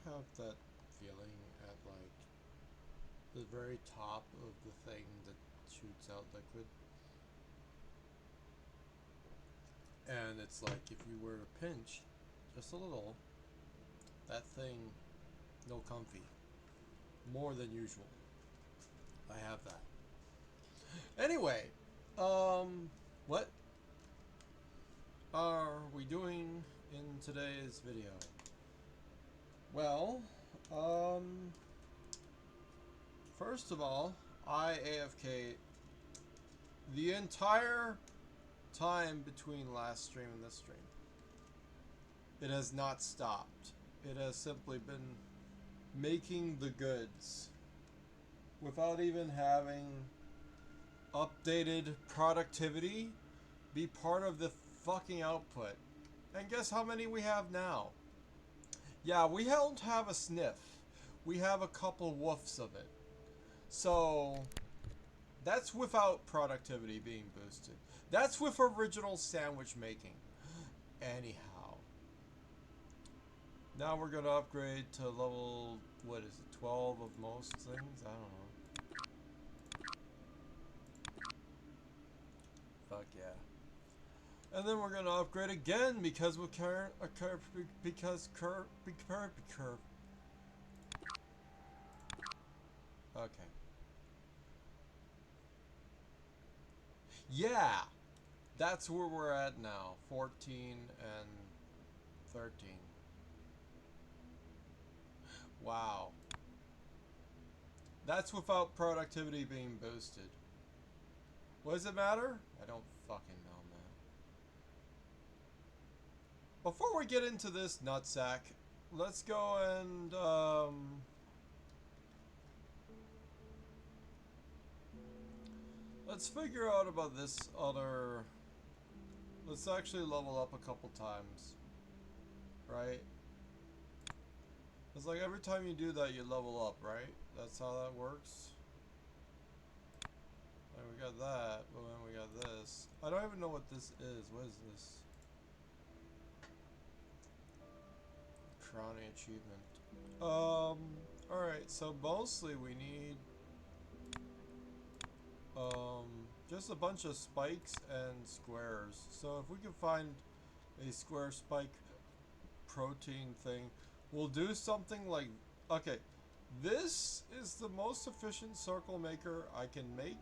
have that feeling at like the very top of the thing that shoots out liquid? And it's like if you were to pinch just a little, that thing, no comfy. More than usual. I have that. Anyway, what are we doing in today's video? Well, first of all, I AFK the entire time between last stream and this stream. It has not stopped. It has simply been making the goods without even having updated productivity be part of the fucking output. And guess how many we have now? Yeah, we don't have a sniff. We have a couple woofs of it. So that's without productivity being boosted. That's with original sandwich making. Anyhow. Now we're gonna upgrade to level, what is it, 12 of most things? I don't know. Fuck yeah. And then we're gonna upgrade again because we current because curve. Okay. Yeah, that's where we're at now. 14 and 13. Wow. That's without productivity being boosted. What does it matter? I don't fucking know, man. Before we get into this nutsack, let's go and let's figure out about this other. Let's actually level up a couple times, right? It's like every time you do that, you level up, right? That's how that works. And we got that, but then we got this. I don't even know what this is. What is this? Crowning achievement. Alright, so mostly we need just a bunch of spikes and squares. So if we can find a square spike protein thing, we'll do something like, okay, this is the most efficient circle maker I can make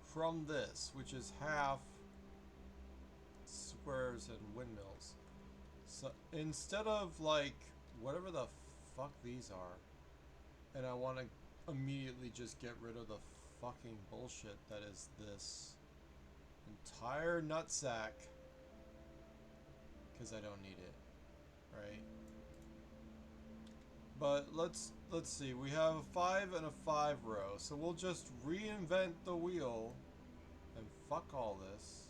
from this, which is half squares and windmills. So instead of like whatever the fuck these are, and I want to immediately just get rid of the fucking bullshit that is this entire nutsack, because I don't need it, right? But let's see. We have a 5 and a 5 row, so we'll just reinvent the wheel and fuck all this.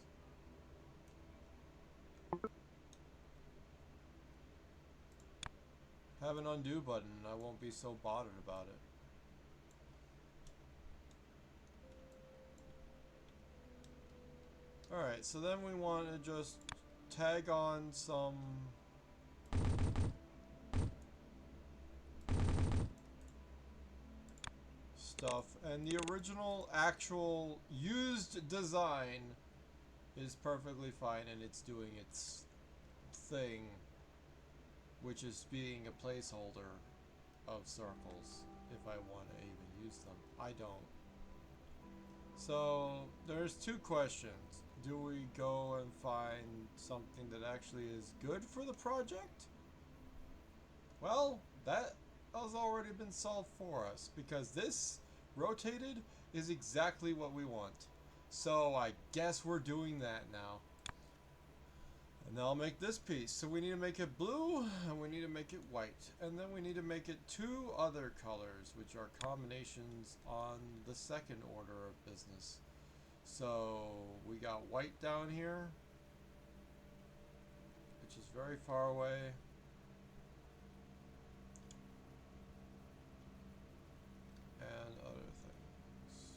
Have an undo button, and I won't be so bothered about it. Alright, so then we want to just tag on some stuff, and the original actual used design is perfectly fine, and it's doing its thing, which is being a placeholder of circles if I want to even use them. I don't. So there's two questions. Do we go and find something that actually is good for the project? Well, that has already been solved for us, because this rotated is exactly what we want. So I guess we're doing that now. And now I'll make this piece. So we need to make it blue, and we need to make it white. And then we need to make it two other colors, which are combinations on the second order of business. So we got white down here, which is very far away. And other things.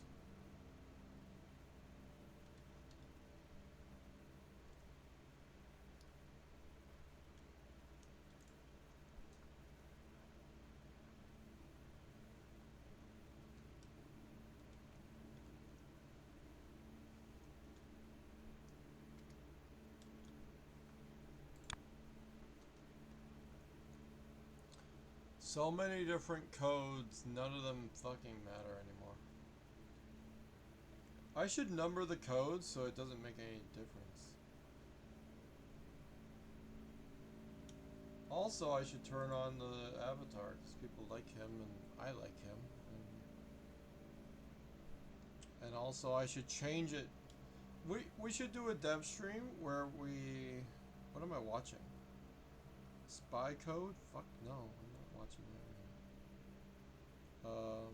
So many different codes, none of them fucking matter anymore. I should number the codes so it doesn't make any difference. Also, I should turn on the avatar because people like him and I like him. And also, I should change it. We should do a dev stream where we... What am I watching? Spy Code? Fuck no, I'm not watching that right now.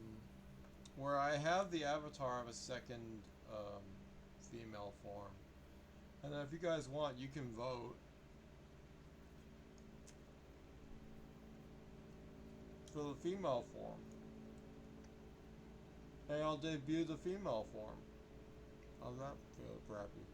Where I have the avatar of a second female form. And then if you guys want, you can vote for the female form. And I'll debut the female form. How's that feel, Brappy?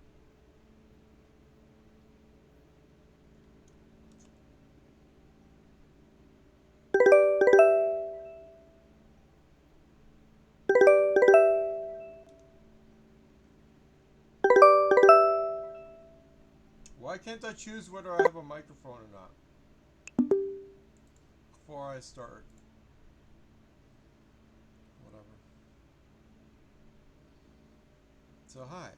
Why can't I choose whether I have a microphone or not before I start? Whatever. So hi.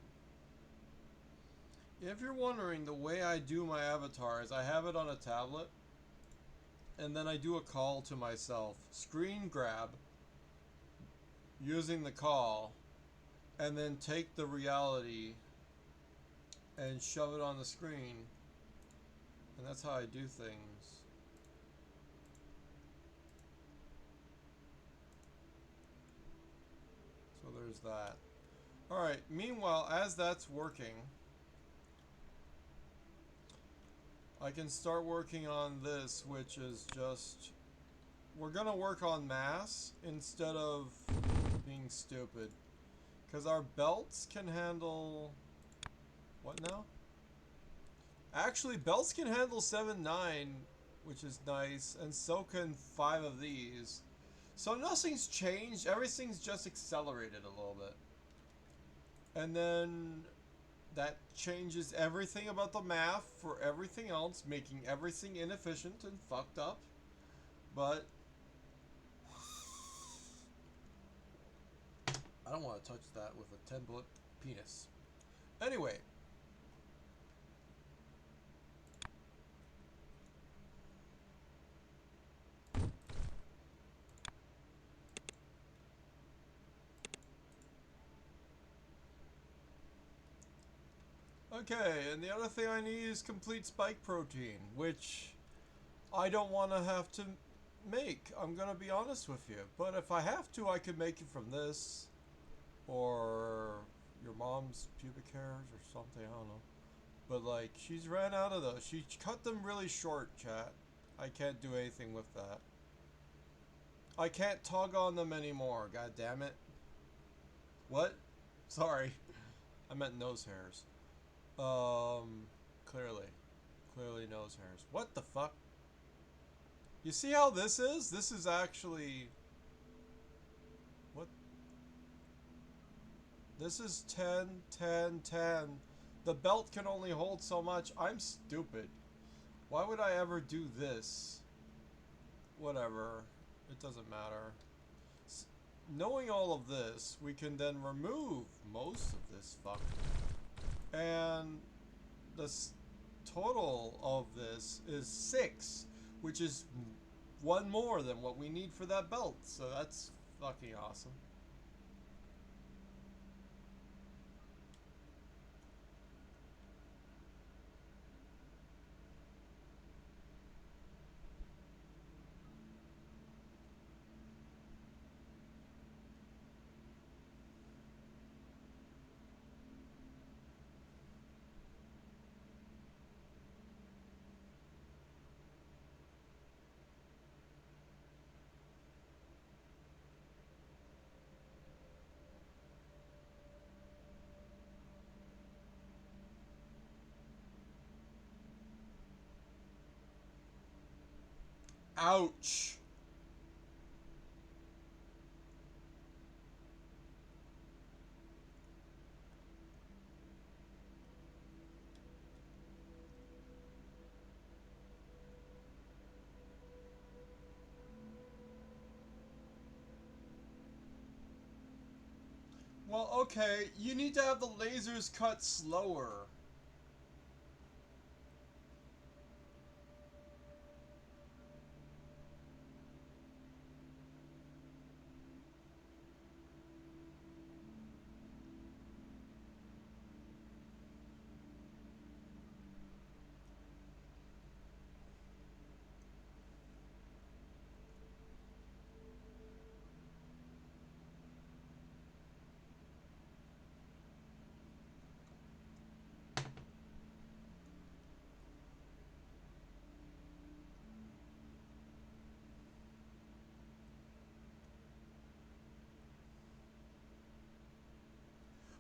If you're wondering, the way I do my avatar is I have it on a tablet and then I do a call to myself. Screen grab using the call and then take the reality and shove it on the screen. And that's how I do things. So there's that. Alright, meanwhile, as that's working, I can start working on this, which is just... We're gonna work on mass instead of being stupid. Because our belts can handle... What now? Actually, belts can handle 7-9, which is nice, and so can 5 of these. So nothing's changed, everything's just accelerated a little bit. And then that changes everything about the math for everything else, making everything inefficient and fucked up. But I don't want to touch that with a 10-bullet penis. Anyway. Okay, and the other thing I need is complete spike protein, which I don't want to have to make. I'm gonna be honest with you. But if I have to, I could make it from this. Or your mom's pubic hairs or something, I don't know. But like, she's ran out of those. She cut them really short, chat. I can't do anything with that. I can't tug on them anymore, god damn it. What? Sorry. I meant nose hairs. Clearly. Clearly nose hairs. What the fuck? You see how this is? This is actually... What? This is 10, 10, 10. The belt can only hold so much. I'm stupid. Why would I ever do this? Whatever. It doesn't matter. Knowing all of this, we can then remove most of this fuck. And the total of this is 6, which is 1 more than what we need for that belt. So that's fucking awesome. Ouch. Well, okay, you need to have the lasers cut slower.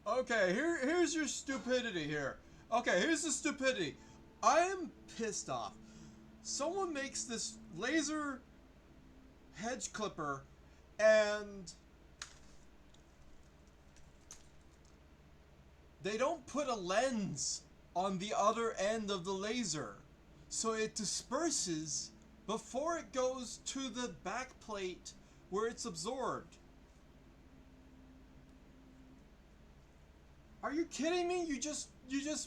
Okay, here's your stupidity here. Okay, here's the stupidity. I am pissed off. Someone makes this laser hedge clipper and they don't put a lens on the other end of the laser. So it disperses before it goes to the back plate where it's absorbed. Are you kidding me? You just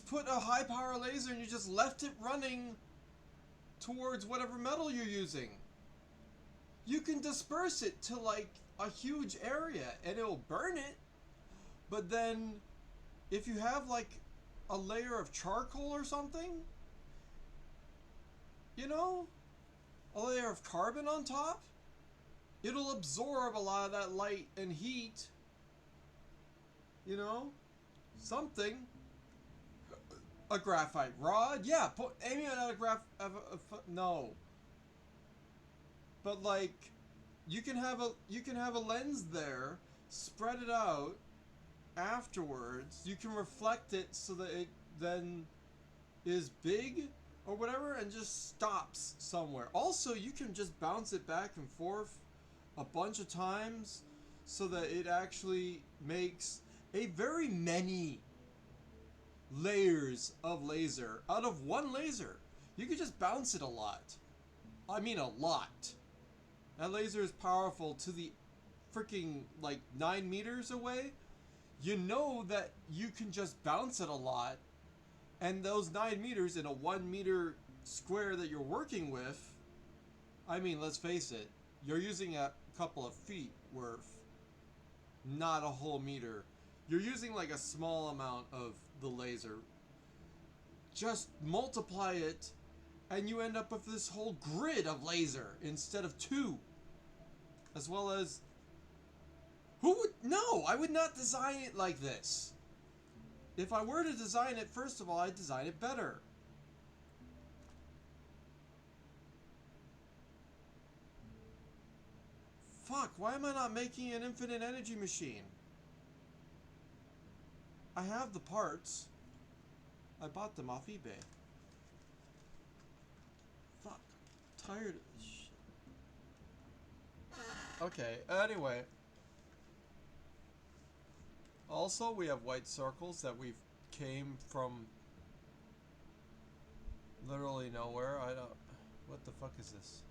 put a high power laser and you just left it running towards whatever metal you're using. You can disperse it to like a huge area and it'll burn it. But then if you have like a layer of charcoal or something, you know, a layer of carbon on top, it'll absorb a lot of that light and heat. You know, something. A graphite rod, yeah. Put aiming at a no. But like, you can have a lens there, spread it out. Afterwards, you can reflect it so that it then is big or whatever and just stops somewhere. Also, you can just bounce it back and forth a bunch of times so that it actually makes a very many layers of laser out of one laser. You can just bounce it a lot. I mean a lot. That laser is powerful to the freaking like 9 meters away. You know that you can just bounce it a lot, and those 9 meters in a 1 meter square that you're working with, I mean, let's face it, you're using a couple of feet worth, not a whole meter. You're using like a small amount of the laser. Just multiply it, and you end up with this whole grid of laser instead of 2. As well as, who would, no, I would not design it like this. If I were to design it, first of all, I'd design it better. Fuck, why am I not making an infinite energy machine? I have the parts. I bought them off eBay. Fuck, I'm tired of this shit. Okay, anyway. Also, we have white circles that we've came from literally nowhere. I don't... What the fuck is this?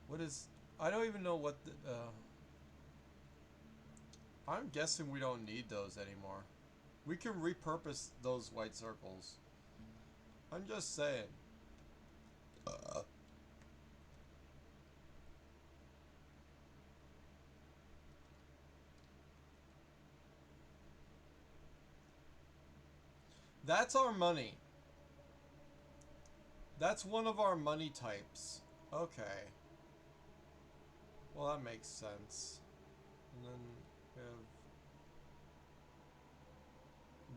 What is... I don't even know what the... I'm guessing we don't need those anymore. We can repurpose those white circles. I'm just saying. That's our money. That's one of our money types. Okay. Well, that makes sense. And then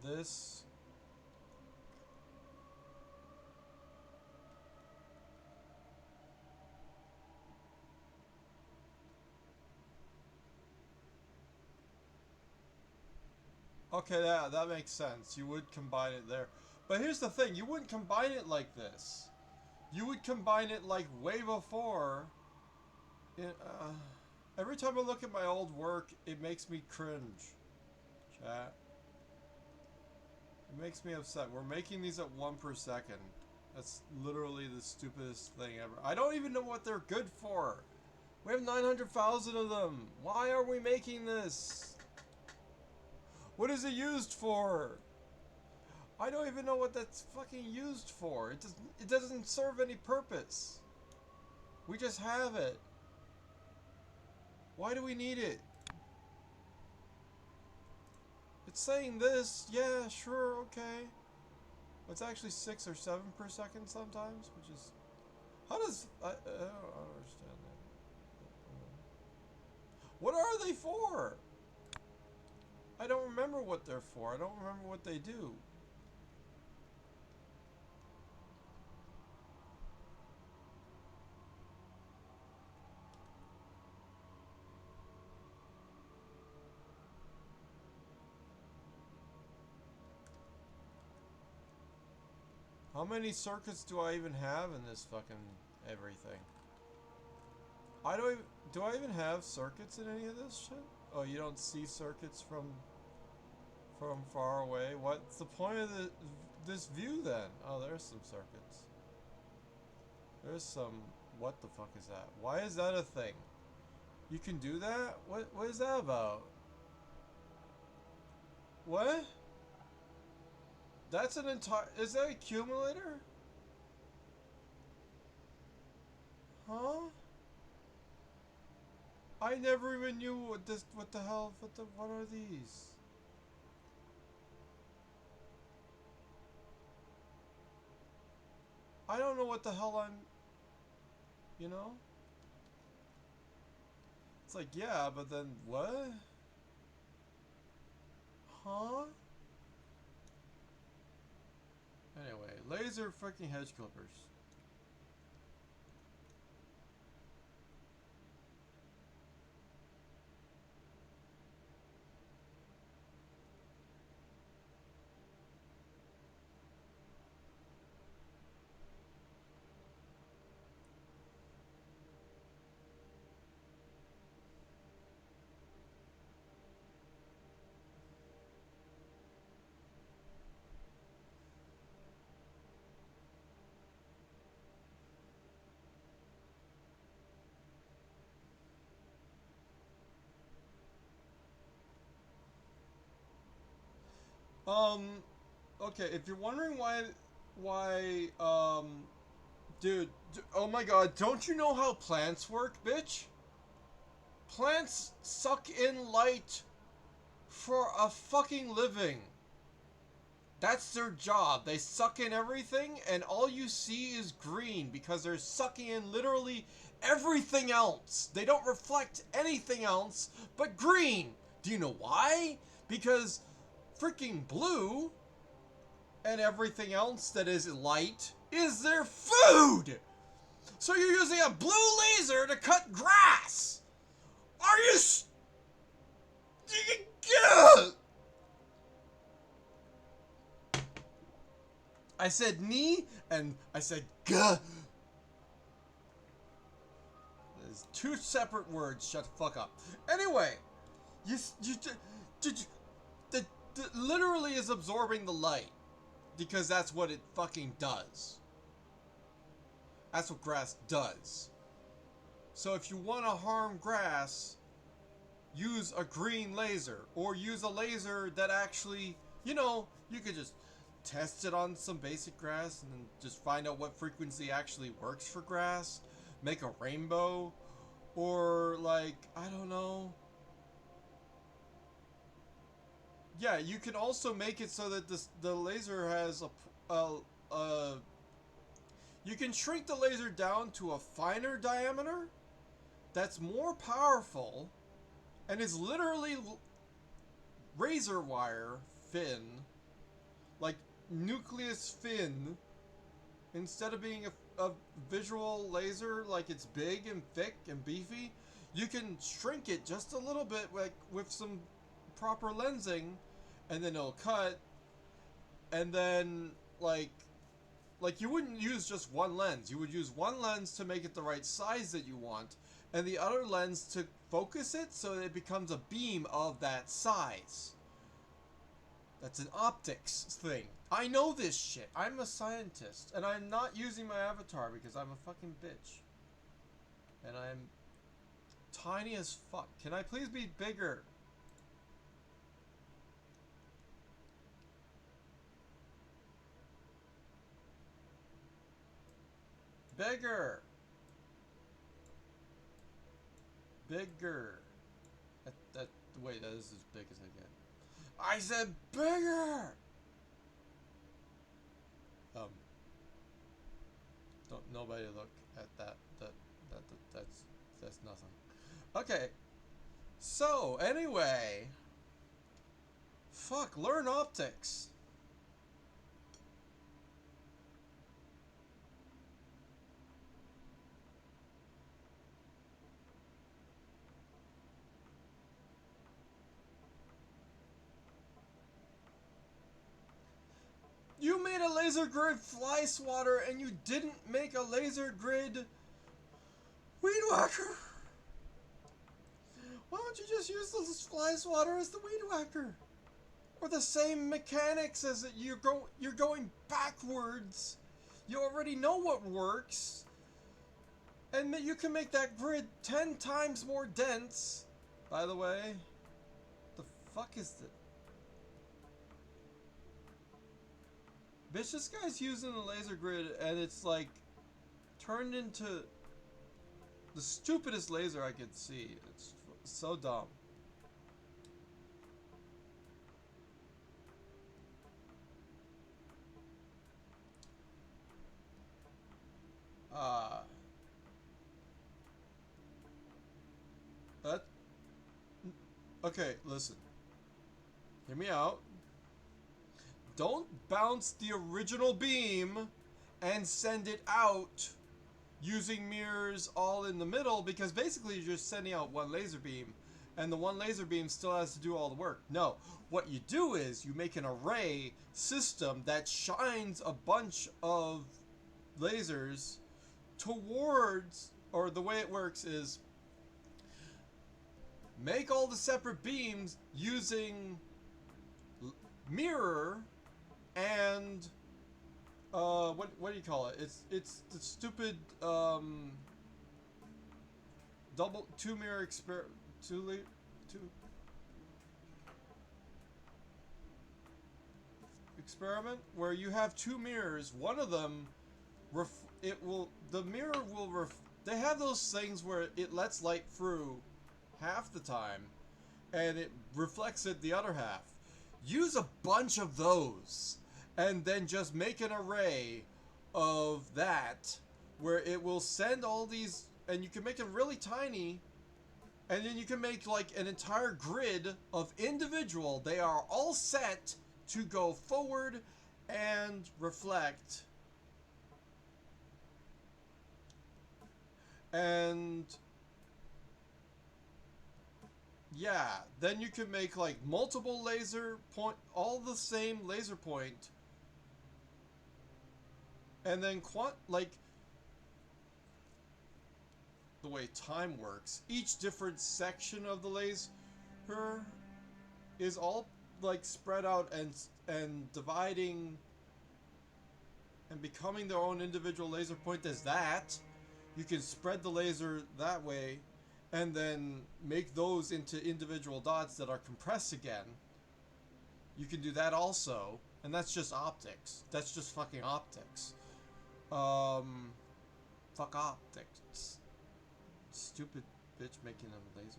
we have this. Okay, that makes sense. You would combine it there. But here's the thing, you wouldn't combine it like this. You would combine it like way before. Every time I look at my old work, it makes me cringe. Chat. It makes me upset. We're making these at 1 per second. That's literally the stupidest thing ever. I don't even know what they're good for. We have 900,000 of them. Why are we making this? What is it used for? I don't even know what that's fucking used for. It doesn't serve any purpose. We just have it. Why do we need it? It's saying this. Yeah, sure, okay. It's actually 6 or 7 per second sometimes, which is... How does... I don't understand that. What are they for? I don't remember what they're for. I don't remember what they do. How many circuits do I even have in this fucking everything? I don't even... Do I even have circuits in any of this shit? Oh, you don't see circuits from far away? What's the point of this view then? Oh, there's some circuits. There's some... What the fuck is that? Why is that a thing? You can do that? What is that about? What? That's an entire... Is that a accumulator? Huh? I never even knew what the hell, what are these? I don't know what the hell I'm, you know? It's like, yeah, but then what? Huh? Anyway, laser freaking hedge clippers. Um, okay, if you're wondering why, dude, oh my god, don't you know how plants work, bitch? Plants suck in light for a fucking living. That's their job. They suck in everything, and all you see is green because they're sucking in literally everything else. They don't reflect anything else but green. Do you know why? Because freaking blue and everything else that is light is their food. So you're using a blue laser to cut grass. Are you... I said knee, and I said gah. There's 2 separate words. Shut the fuck up. Anyway, you literally is absorbing the light because that's what it fucking does. That's what grass does. So if you want to harm grass, use a green laser, or use a laser that actually, you know, you could just test it on some basic grass and then just find out what frequency actually works for grass. Make a rainbow, or like, I don't know. Yeah, you can also make it so that the laser has you can shrink the laser down to a finer diameter that's more powerful and is literally razor wire thin, like nucleus thin, instead of being a visual laser like it's big and thick and beefy. You can shrink it just a little bit, like with some proper lensing, and then it'll cut. And then like you wouldn't use just one lens. You would use one lens to make it the right size that you want, and the other lens to focus it so that it becomes a beam of that size. That's an optics thing. I know this shit. I'm a scientist, and I'm not using my avatar because I'm a fucking bitch. And I'm tiny as fuck. Can I please be bigger? Bigger. Bigger. Wait, that is as big as I get. I said bigger! Don't nobody look at that. That's nothing. Okay. So, anyway. Fuck, learn optics. You made a laser grid fly swatter and you didn't make a laser grid weed whacker. Why don't you just use the fly swatter as the weed whacker? Or the same mechanics as it, you're going backwards. You already know what works. And you can make that grid 10 times more dense. By the way, the fuck is that? Bitch, this guy's using the laser grid and it's like turned into the stupidest laser I could see. It's so dumb. That. Okay, listen. Hear me out. Don't bounce the original beam and send it out using mirrors all in the middle, because basically you're just sending out one laser beam and the one laser beam still has to do all the work. No, what you do is you make an array system that shines a bunch of lasers towards, or the way it works is make all the separate beams using mirror and what do you call it? It's the stupid double two mirror experiment where you have two mirrors. One of them the mirror will they have those things where it lets light through half the time and it reflects it the other half. Use a bunch of those and then just make an array of that where it will send all these, and you can make it really tiny, and then you can make like an entire grid of individual. They are all set to go forward and reflect. And yeah, then you can make like multiple laser point, all the same laser point, and then like the way time works, each different section of the laser is all like spread out and dividing and becoming their own individual laser point. As that, you can spread the laser that way and then make those into individual dots that are compressed again. You can do that also, and that's just optics. That's just fucking optics. Fuck optics. Stupid bitch making a laser.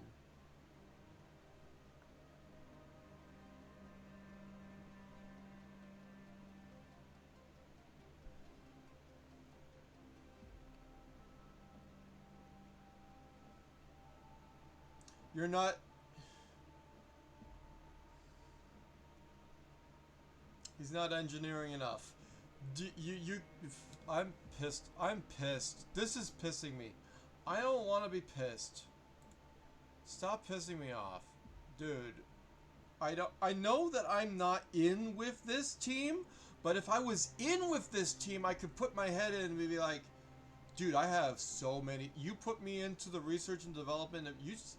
You're not... He's not engineering enough. I'm pissed. I'm pissed. This is pissing me. I don't want to be pissed. Stop pissing me off. Dude. I know that I'm not in with this team, but if I was in with this team, I could put my head in and be like, dude, I have so many. You put me into the research and development.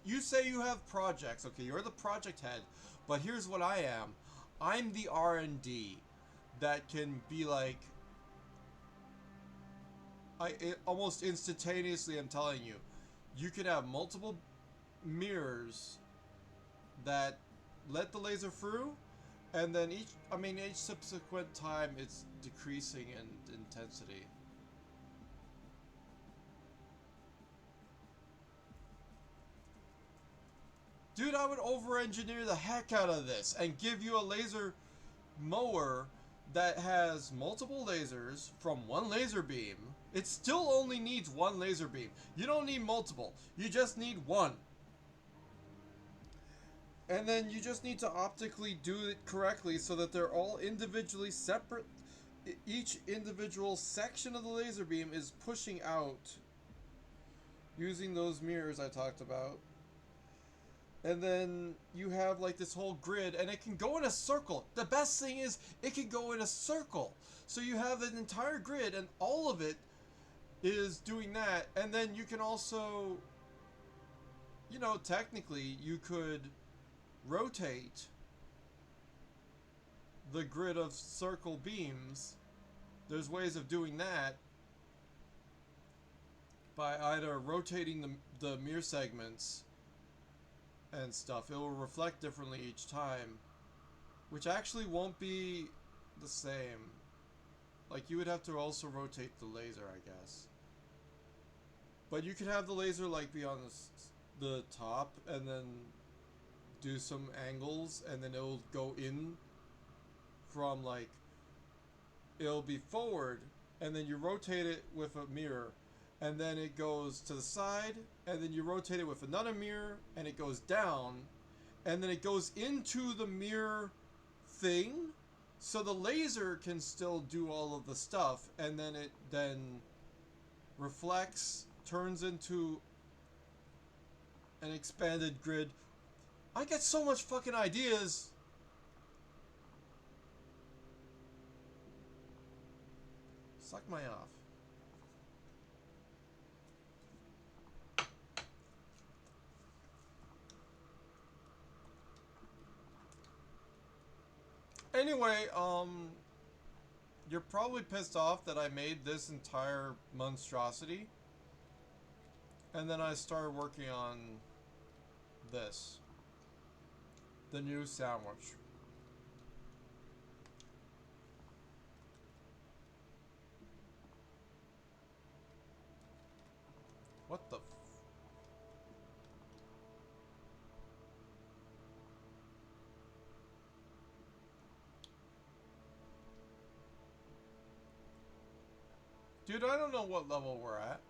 You say you have projects. Okay, you're the project head. But here's what I am. I'm the R&D that can be like... almost instantaneously, I'm telling you. You can have multiple mirrors that let the laser through. And then each subsequent time, it's decreasing in intensity. Dude, I would over-engineer the heck out of this and give you a laser mower that has multiple lasers from one laser beam. It still only needs one laser beam. You don't need multiple. You just need one. And then you just need to optically do it correctly so that they're all individually separate. Each individual section of the laser beam is pushing out using those mirrors I talked about. And then you have like this whole grid, and it can go in a circle. The best thing is it can go in a circle. So you have an entire grid, and all of it is doing that. And then you can also, you know, technically you could rotate the grid of circle beams. There's ways of doing that by either rotating the mirror segments and stuff. It will reflect differently each time, which actually won't be the same. Like, you would have to also rotate the laser, I guess. But you could have the laser like be on the top and then do some angles, and then it'll go in from like, it'll be forward, and then you rotate it with a mirror, and then it goes to the side, and then you rotate it with another mirror, and it goes down, and then it goes into the mirror thing, so the laser can still do all of the stuff, and then it then reflects, turns into an expanded grid. I get so much fucking ideas. Suck my off. Anyway, you're probably pissed off that I made this entire monstrosity. And then I started working on this. The new sandwich. What the f... Dude, I don't know what level we're at.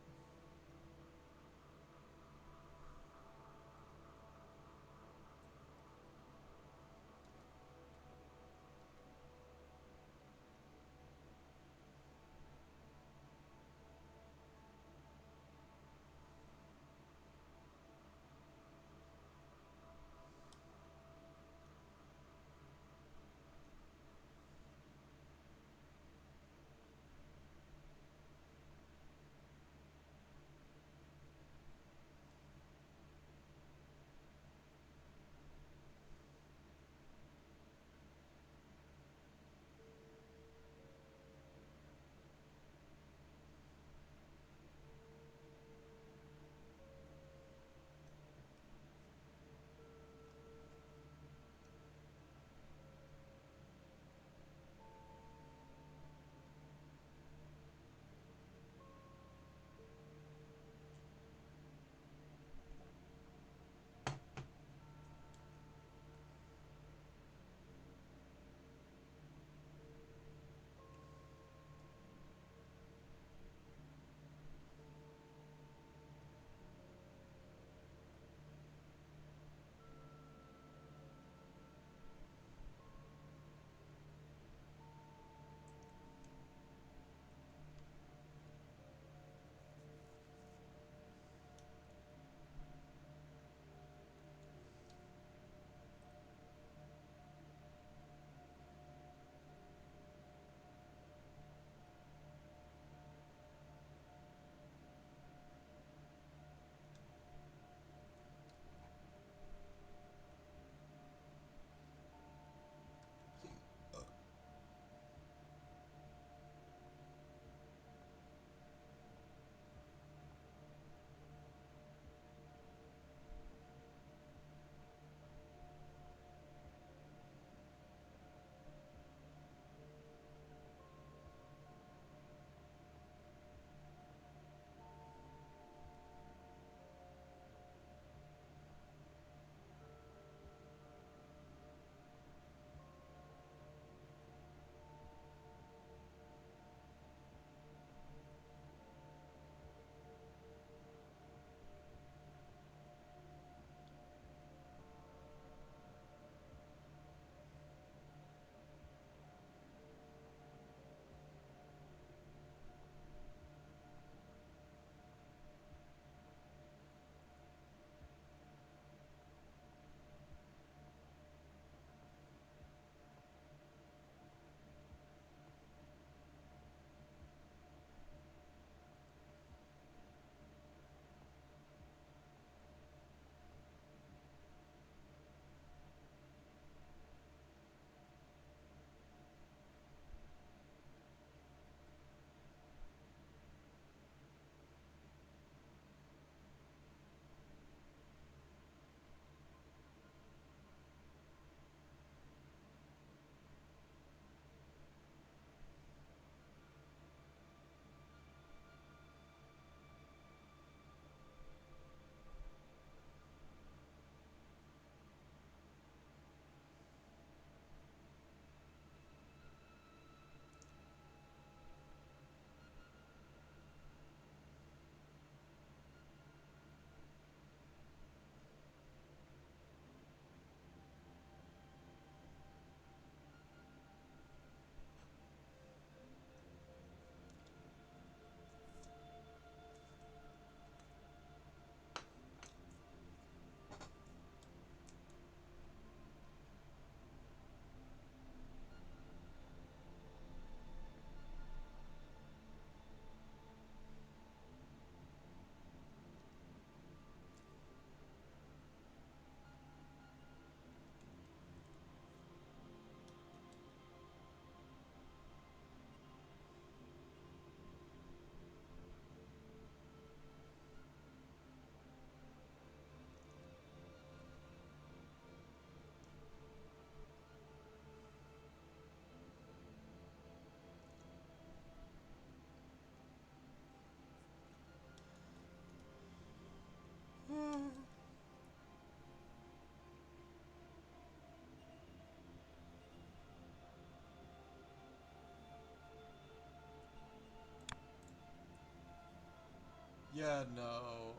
Yeah, no.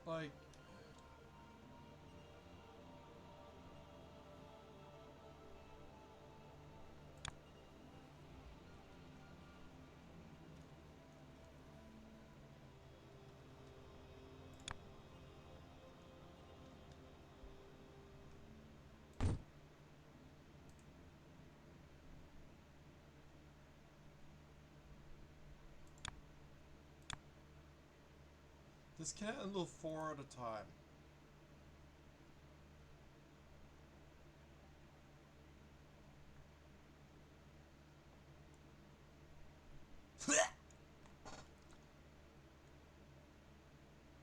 Like, this can't handle 4 at a time.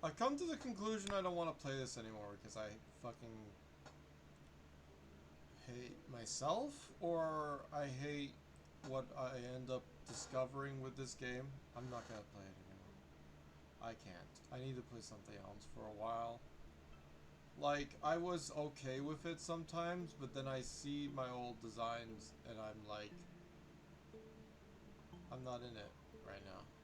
I've come to the conclusion I don't want to play this anymore because I fucking hate myself, or I hate what I end up discovering with this game. I'm not gonna play it anymore. I can't. I need to play something else for a while. Like, I was okay with it sometimes, but then I see my old designs and I'm like, I'm not in it right now.